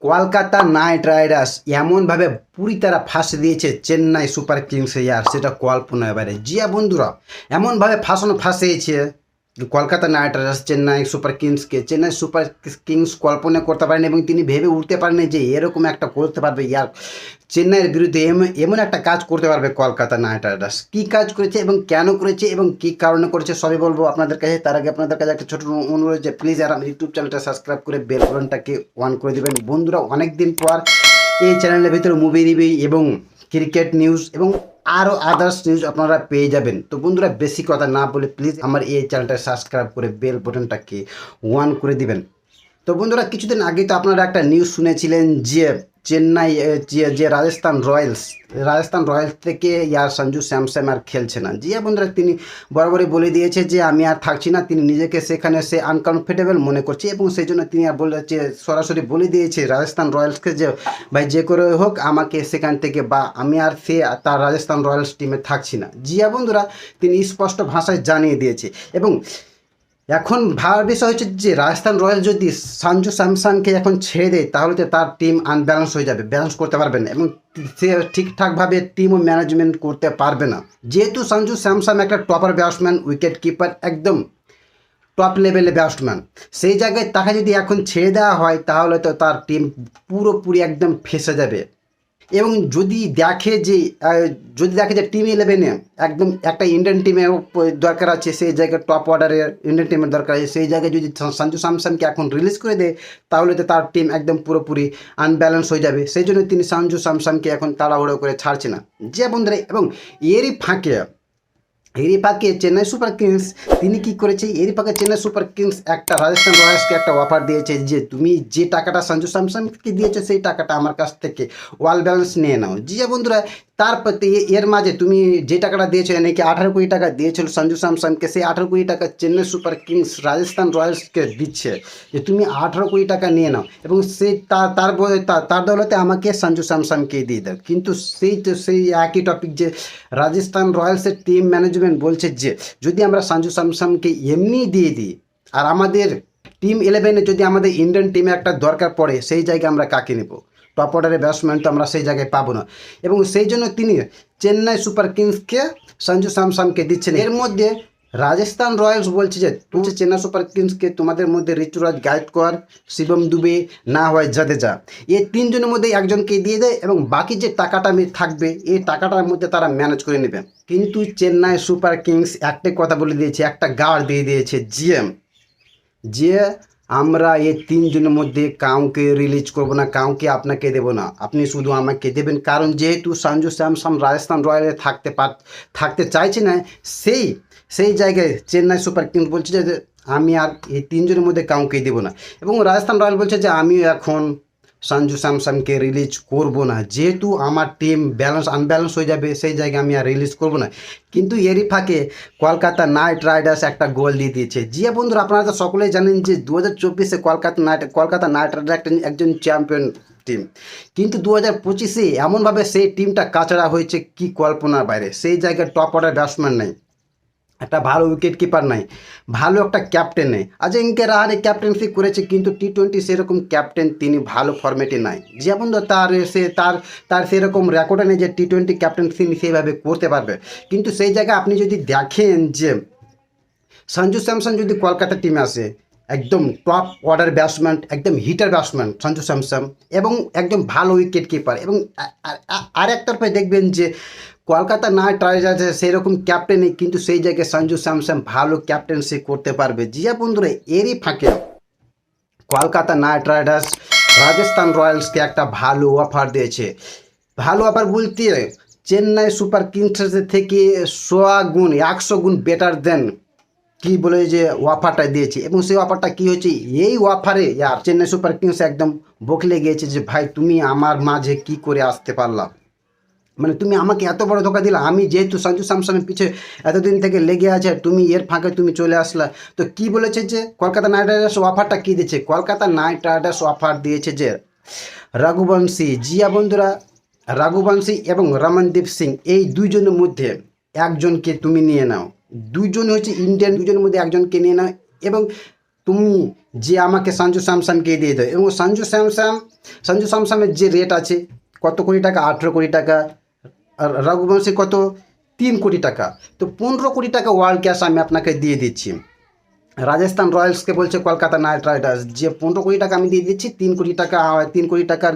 Kolkata Knight Riders এমনভাবে পুরি তারা ফাঁসে দিয়েছে চেন্নাই সুপার কিংসে, আর সেটা কল্পনার বাইরে। জিয়া বন্ধুরা, এমনভাবে ফাঁসিয়েছে Kolkata Knight Riders Chennai Super কিংসকে। চেন্নাই সুপার কিংস কল্পনা করতে পারেন এবং তিনি ভেবে উঠতে পারেন যে এরকম একটা করতে পারবে, ইয়ার চেন্নাইয়ের বিরুদ্ধে এমন একটা কাজ করতে পারবে কলকাতা নাইট রাইডার্স। কী কাজ করেছে এবং কেন করেছে এবং কী কারণে করেছে সবই বলবো আপনাদের কাছে। তার আগে আপনাদের কাছে একটা ছোট অনুরোধ যে প্লিজ আর আমার ইউটিউব চ্যানেলটা সাবস্ক্রাইব করে বেল বাটনটাকে অন করে দেবেন। বন্ধুরা, অনেক দিন পর এই চ্যানেলের ভিতরে মুভি রিভিউ এবং ক্রিকেট নিউজ এবং আরও আদার্স নিউজ আপনারা পেয়ে যাবেন। তো বন্ধুরা, বেশি কথা না বলে প্লিজ আমার এই চ্যানেলটা সাবস্ক্রাইব করে বেল বাটনটাকে অন করে দিবেন। তো বন্ধুরা, কিছুদিন আগে তো আপনারা একটা নিউজ শুনেছিলেন যে চেন্নাই যে রাজস্থান রয়্যালস থেকে ইয়ার সঞ্জু স্যামসন আর খেলছে না। জিয়া বন্ধুরা, তিনি বরাবরই বলে দিয়েছে যে আমি আর থাকছি না। তিনি নিজেকে সেখানে সে আনকমফর্টেবল মনে করছে এবং সেই জন্য তিনি আর বলেছে, সরাসরি বলে দিয়েছে রাজস্থান রয়্যালসকে যে ভাই যে করে হোক আমাকে সেখান থেকে, বা আমি আর তার রাজস্থান রয়্যালস টিমে থাকছি না। জিয়া বন্ধুরা, তিনি স্পষ্ট ভাষায় জানিয়ে দিয়েছে। এবং এখন ভাবার বিষয় হচ্ছে যে রাজস্থান রয়্যাল যদি সঞ্জু স্যামসনকে এখন ছেড়ে দেয় তাহলে তো তার টিম আনব্যালেন্স হয়ে যাবে, ব্যালেন্স করতে পারবে না এবং সে ঠিকঠাকভাবে টিমও ম্যানেজমেন্ট করতে পারবে না। যেহেতু সঞ্জু স্যামসন একটা টপার ব্যাটসম্যান, উইকেট কিপার, একদম টপ লেভেলে ব্যাটসম্যান, সেই জায়গায় তাকে যদি এখন ছেড়ে দেওয়া হয় তাহলে তো তার টিম পুরোপুরি একদম ফেঁসে যাবে। এবং যদি দেখে যে টিম ইলেভেনে একদম একটা ইন্ডিয়ান টিমের দরকার আছে, সেই জায়গায় টপ অর্ডারের ইন্ডিয়ান টিমের দরকার আছে, সেই জায়গায় যদি সঞ্জু স্যামসনকে এখন রিলিজ করে দেয় তাহলে তো তার টিম একদম পুরোপুরি আনব্যালেন্স হয়ে যাবে। সেই জন্য তিনি সঞ্জু স্যামসনকে এখন তাড়াহুড়ো করে ছাড়ছে না। যে বন্ধুরা, এবং এরই ফাঁকে চেন্নাই সুপার কিংস তিনি কী করেছে, এরই ফাঁকে চেন্নাই সুপার কিংস একটা রাজস্থান রয়্যালসকে একটা অফার দিয়েছে যে তুমি যে টাকাটা সঞ্জু স্যামসনকে দিয়েছো সেই টাকাটা আমার কাছ থেকে ওয়াল ব্যালেন্স নিয়ে নাও। জি বন্ধুরা, তারপর এর মাঝে তুমি যে টাকাটা দিয়েছো, নাকি 18 কোটি টাকা দিয়েছিল সঞ্জু স্যামসনকে, সেই 18 কোটি টাকা চেন্নাই সুপার কিংস রাজস্থান রয়্যালসকে দিচ্ছে যে তুমি 18 কোটি টাকা নিয়ে নাও এবং সেই তার দৌলতে আমাকে সঞ্জু স্যামসনকে দিয়ে দাও। কিন্তু সেই একই টপিক যে রাজস্থান রয়্যালসের টিম ম্যানেজমেন্ট বলছে যে যদি আমরা সঞ্জু স্যামসনকে এমনি দিয়ে দিই আর আমাদের টিম ইলেভেনে যদি আমাদের ইন্ডিয়ান টিমে একটা দরকার পড়ে সেই জায়গায় আমরা কাকে নেব, টপ অর্ডারের ব্যাটসম্যান তো আমরা সেই জায়গায় পাবো না। এবং সেই জন্য তিনি চেন্নাই সুপার কিংসকে সঞ্জু স্যামসনকে দিচ্ছেন। এর মধ্যে রাজস্থান রয়্যালস বলছে যে তুমি চেন্নাই সুপার কিংসকে তোমাদের মধ্যে ঋতুরাজ গায়কোয়াড়, শিবম দুবে, না হয় জাদেজা, এই তিনজনের মধ্যে একজনকে দিয়ে দেয় এবং বাকি যে টাকাটা থাকবে এই টাকাটার মধ্যে তারা ম্যানেজ করে নেবে। কিন্তু চেন্নাই সুপার কিংস একটাই কথা বলে দিয়েছে, একটা গার্ড দিয়ে দিয়েছে যে আমরা এই তিনজনের মধ্যে কাউকে রিলিজ করবো না, কাউকে আপনাকে দেবো না, আপনি শুধু আমাকে দেবেন। কারণ যেহেতু সঞ্জু স্যামসন রাজস্থান রয়্যালে থাকতে চাইছে না, সেই জায়গায় চেন্নাই সুপার কিংস বলছে যে আমি আর এই তিনজনের মধ্যে কাউকে দেবো না। এবং রাজস্থান রয়্যাল বলছে যে আমিও এখন সঞ্জু স্যামসনকে রিলিজ করব না, যেহেতু আমার টিম আনব্যালেন্স হয়ে যাবে, সেই জায়গায় আমি আর রিলিজ করব না। কিন্তু এরই ফাঁকে কলকাতা নাইট রাইডার্স একটা গোল দিয়ে দিয়েছে। জিয়া বন্ধুরা, আপনারা তো সকলেই জানেন যে 2024-এ কলকাতা নাইট রাইডার্স একজন চ্যাম্পিয়ন টিম, কিন্তু 2025-এ এমনভাবে সেই টিমটা কাচড়া হয়েছে কি কল্পনার বাইরে। সেই জায়গায় টপ অর্ডার ব্যাটসম্যান নেই, একটা ভালো উইকেট কিপার নাই, ভালো একটা ক্যাপ্টেন নেই। অজিঙ্ক্য রাহানে ক্যাপ্টেন্সি করেছে কিন্তু টি-20 সেরকম ক্যাপ্টেন তিনি ভালো ফরম্যাটে নাই। যেমন তার সেরকম রেকর্ডে নেই যে টি-20 ক্যাপ্টেন্সি সেইভাবে করতে পারবে। কিন্তু সেই জায়গায় আপনি যদি দেখেন যে সঞ্জু স্যামসন যদি কলকাতা টিমে আসে, একদম টপ অর্ডার ব্যাটসম্যান, একদম হিটার ব্যাটসম্যান সঞ্জু স্যামসন এবং একদম ভালো উইকেট কিপার। এবং আর এক তরফে দেখবেন যে কলকাতা নাইট রাইডার্সে সেরকম ক্যাপ্টেন নেই, কিন্তু সেই জায়গায় সঞ্জু স্যামসন ভালো ক্যাপ্টেন্সি করতে পারবে। জিয়া বন্ধুরা, এরই ফাঁকে কলকাতা নাইট রাইডার্স রাজস্থান রয়্যালসকে একটা ভালো অফার দিয়েছে। ভালো অফার বলতে চেন্নাই সুপার কিংসের থেকে 100 গুণ বেটার দেন কি বলে যে অফারটা দিয়েছে। এবং সেই অফারটা কি হচ্ছে, এই অফারে চেন্নাই সুপার কিংস একদম বকলে গিয়েছে যে ভাই তুমি আমার মাঝে কি করে আসতে পারলাম, মানে তুমি আমাকে এত বড় ধোকা দিলা। আমি যেহেতু সঞ্জু স্যামসনের পিছে এতদিন থেকে লেগে আছে, তুমি এর ফাঁকে তুমি চলে আসলা। তো কি বলেছে যে কলকাতা নাইট রাইডার্স অফারটা কী দিয়েছে, কলকাতা নাইট রাইডার্স অফার দিয়েছে যে রঘুবংশী, জিয়া বন্ধুরা, রঘুবংশী এবং রমনদীপ সিং এই দুইজনের মধ্যে একজনকে তুমি নিয়ে নাও। দুইজন হচ্ছে ইন্ডিয়ান, দুজনের মধ্যে একজনকে নিয়ে নাও এবং তুমি যে আমাকে সঞ্জু স্যামসনকে দিয়ে দেয়, এবং সঞ্জু স্যামসনের যে রেট আছে কত কোটি টাকা, 18 কোটি টাকা, আর রঘুবংশী কত 3 কোটি টাকা। তো 15 কোটি টাকা ওয়ার্ল্ড ক্যাশ আমি আপনাকে দিয়ে দিচ্ছি। রাজস্থান রয়্যালসকে বলছে কলকাতা নাইট রাইডার্স যে 15 কোটি টাকা আমি দিয়ে দিচ্ছি, 3 কোটি টাকা, 3 কোটি টাকার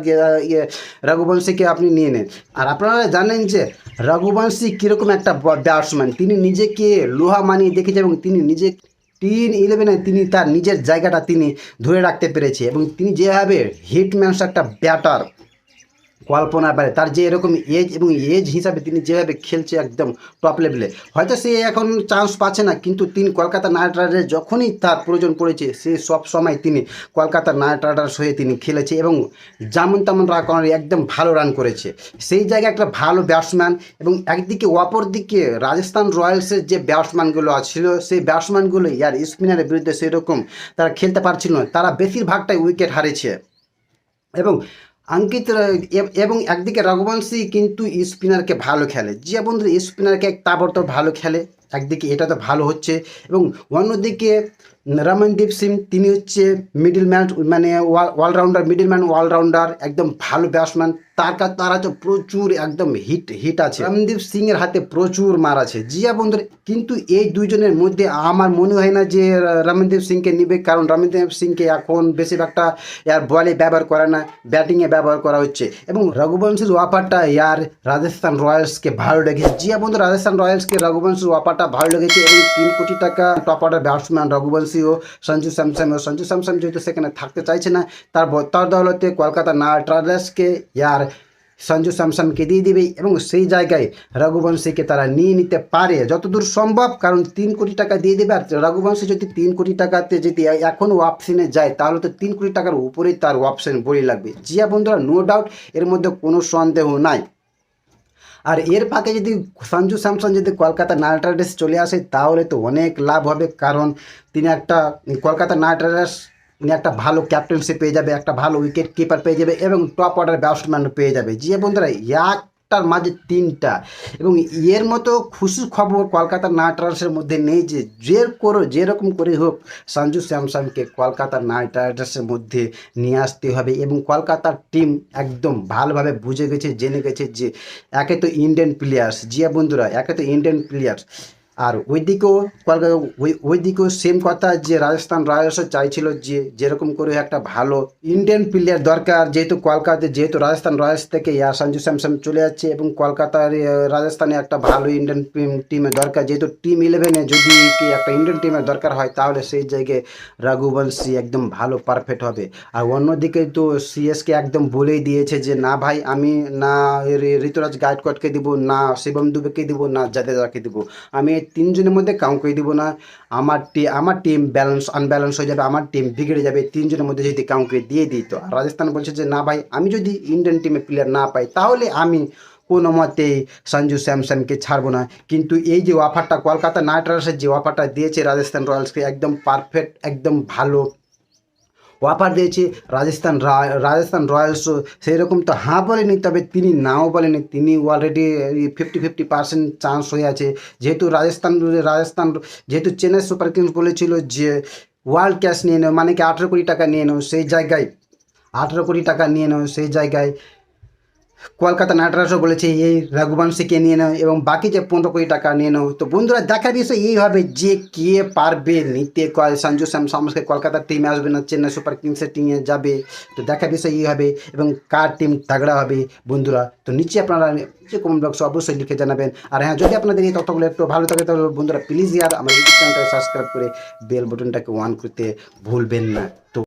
ইয়ে রঘুবংশীকে আপনি নিয়ে নেন। আর আপনারা জানেন যে রঘুবংশী কীরকম একটা ব্যাটসম্যান, তিনি নিজেকে লোহা মানিয়ে দেখেছে এবং তিনি নিজে টিম 11-এ তিনি তার নিজের জায়গাটা তিনি ধরে রাখতে পেরেছে, এবং তিনি যেভাবে হিটম্যানস একটা ব্যাটার কল্পনা পারে, তার যে এরকম এজ এবং এজ হিসাবে তিনি যেভাবে খেলছে একদম টপ লেভেলে, হয়তো সে এখন চান্স পাচ্ছে না, কিন্তু তিনি কলকাতা নাইট রাইডার্স যখনই তার প্রয়োজন পড়েছে সে সব সময় তিনি কলকাতা নাইট রাইডার্স হয়ে তিনি খেলেছে এবং যেমন তেমন রান একদম ভালো রান করেছে। সেই জায়গায় একটা ভালো ব্যাটসম্যান, এবং একদিকে অপর দিকে রাজস্থান রয়্যালসের যে ব্যাটসম্যানগুলো ছিল সেই ব্যাটসম্যানগুলো ইয়ার স্পিনারের বিরুদ্ধে সেরকম তারা খেলতে পারছিল না, তারা বেশিরভাগটাই উইকেট হারিয়েছে। এবং এবং একদিকে রঘুবংশী কিন্তু স্পিনারকে ভালো খেলে, যে বন্ধু স্পিনারকে তাবড়তোড় ভালো খেলে, একদিকে এটা তো ভালো হচ্ছে। এবং অন্যদিকে রমনদীপ সিং তিনি হচ্ছে মিডলম্যান, মানে অলরাউন্ডার একদম ভালো ব্যাটসম্যান, তারা তো প্রচুর একদম হিট আছে, রমনদীপ সিং এর হাতে প্রচুর মার আছে জিয়া বন্ধুর। কিন্তু এই দুইজনের মধ্যে আমার মনে হয় না যে রমনদীপ সিংকে নিবে, কারণ রমনদীপ সিংকে এখন বেশিরভাগটা ইয়ার বলে ব্যবহার করে না, ব্যাটিংয়ে ব্যবহার করা হচ্ছে। এবং রঘুবংশীর ওয়াপারটা ইয়ার রাজস্থান রয়্যালসকে ভালো লেগেছে জিয়া বন্ধু, রাজস্থান রয়্যালসকে রঘুবংশীর ওয়াপারটা ভালো লেগেছে, এবং 3 কোটি টাকা টপ অর্ডার ব্যাটসম্যান রঘুবংশী ও সঞ্জু স্যামসন যেহেতু সেখানে থাকতে চাইছে না, তার দৌলতে কলকাতা নাইট রাইডার্সকে ইয়ার সঞ্জু স্যামসনকে দিয়ে দিবে, এবং সেই জায়গায় রঘুবংশীকে তারা নিয়ে নিতে পারে যতদূর সম্ভব, কারণ 3 কোটি টাকা দিয়ে দেবে। আর রঘুবংশী যদি 3 কোটি টাকাতে যদি এখনও অপশনে যায় তাহলে তো 3 কোটি টাকার উপরেই তার অপশন বড়ি লাগবে জিয়া বন্ধুরা, নো ডাউট, এর মধ্যে কোনো সন্দেহ নাই। আর এর ফাঁকে যদি সঞ্জু স্যামসন যদি কলকাতা নাইট রাইডার্স চলে আসে তাহলে তো অনেক লাভ হবে, কারণ তিনি একটা কলকাতা নাইট রাইডার্স একটা ভালো ক্যাপ্টেন্সি পেয়ে যাবে, একটা ভালো উইকেট কিপার পেয়ে যাবে, এবং টপ অর্ডার ব্যাটসম্যান পেয়ে যাবে। যে বন্ধুরা একটার মাঝে 3টা, এবং এর মতো খুশির খবর কলকাতা নাইট রাইডার্সের মধ্যে নেই যে যেরকম করে হোক সঞ্জু স্যামসনকে কলকাতা নাইট রাইডার্সের মধ্যে নিয়ে আসতে হবে। এবং কলকাতার টিম একদম ভালোভাবে বুঝে গেছে, জেনে গেছে যে একে তো ইন্ডিয়ান প্লেয়ার্স জিয়া বন্ধুরা, একে তো ইন্ডিয়ান প্লেয়ার্স, আর ওইদিকেও সেম কথা যে রাজস্থান রয়্যালসও চাইছিল যে যেরকম করে একটা ভালো ইন্ডিয়ান প্লেয়ার দরকার, যেহেতু রাজস্থান রয়্যালস থেকে সঞ্জু স্যামসন চলে যাচ্ছে, এবং কলকাতার রাজস্থানে একটা ভালো ইন্ডিয়ান টিমের দরকার, যেহেতু টিম 11-এ যদি কি একটা ইন্ডিয়ান টিমের দরকার হয় তাহলে সেই জায়গায় রঘুবংশী একদম ভালো পারফেক্ট হবে। আর অন্যদিকে তো সিএসকে একদম বলেই দিয়েছে যে না ভাই, আমি না ঋতুরাজ গায়কোয়াড়কে দিব, না শিবম দুবেকে দিব, না জাদেজাকে দিব, আমি 3জনের মধ্যে কাউকে দিব না। আমার টিম আনব্যালেন্স হয়ে যাবে, আমার টিম বিগড়ে যাবে 3জনের মধ্যে যদি কাউকে দিয়ে দিই। তো রাজস্থান বলছে যে না ভাই, আমি যদি ইন্ডিয়ান টিমে প্লেয়ার না পাই তাহলে আমি কোনো মতেই সঞ্জু স্যামসনকে ছাড়বো না। কিন্তু এই যে অফারটা কলকাতা নাইট রাইডার্সের যে অফারটা দিয়েছে রাজস্থান রয়্যালসকে, একদম পারফেক্ট, একদম ভালো অফার দিয়েছে। রাজস্থান রয়্যালসও সেই রকম তো হ্যাঁ বলেনি, তবে তিনি নাও বলেনি, তিনি অলরেডি 50% চান্স হয়ে আছে। যেহেতু যেহেতু চেন্নাই সুপার কিংস বলেছিল যে ওয়ার্ল্ড ক্যাশ নিয়ে নেও, মানে কি 18 কোটি টাকা নিয়ে নেও, সেই জায়গায় 18 কোটি টাকা নিয়ে নেও, সেই জায়গায় কলকাতা নাইট রাইডার্সও বলেছে এই রঘুবংশীকে নিয়ে নাও এবং বাকি যে 15 কোটি টাকা নিয়ে নাও। তো বন্ধুরা দেখার বিষয় এই হবে যে কে পারবে নিতে, সঞ্জু স্যামসনকে কলকাতার টিমে আসবে না চেন্নাই সুপার কিংসের টিমে যাবে। তো দেখার বিষয় এই হবে এবং কার টিম তাগড়া হবে বন্ধুরা। তো নিচে আপনারা কমেন্ট বক্সে অবশ্যই লিখে জানাবেন। আর হ্যাঁ, যদি আপনাদের এই তথ্যগুলো একটু ভালো থাকে তাহলে বন্ধুরা প্লিজ আমার ইউটিউব চ্যানেলটা সাবস্ক্রাইব করে বেল বাটনটাকে অন করতে ভুলবেন না। তো